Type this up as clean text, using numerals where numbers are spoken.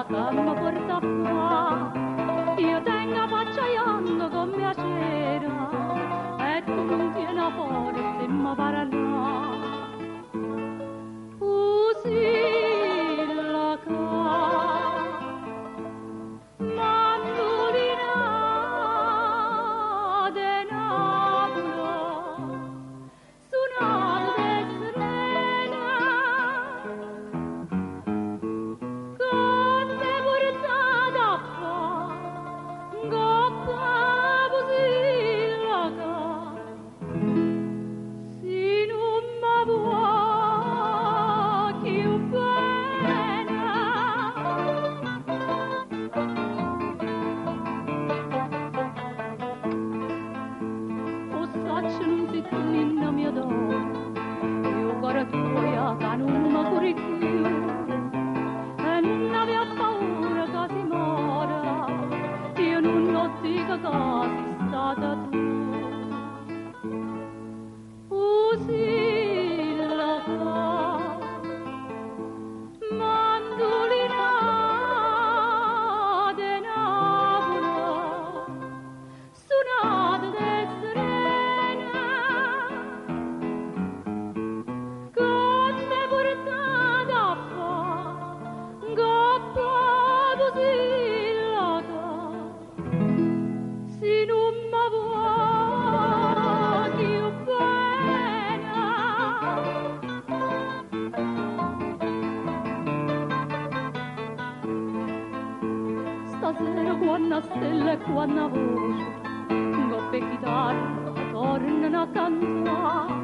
che mi porta qua. Io tengo facciaiando con mia cera e tu non tieni forte e mi parla. Usilla mandolina de Napoli, suonata de sirena, con te portata qua, goppa usilla si non mi vuoi più bene. O saccio non si tu ninna mia donna, io cuore tuo che non mi curi più, e non aveva paura che si mora, io non lo dico che sei stata tu. Usilla mandolina de Napoli, suonata de sirena, con te portata qua, goppa d'usilla, si non mi vuoi più bene. Stasera quando stella e quando voce, goppe chitarra tornano a cantare.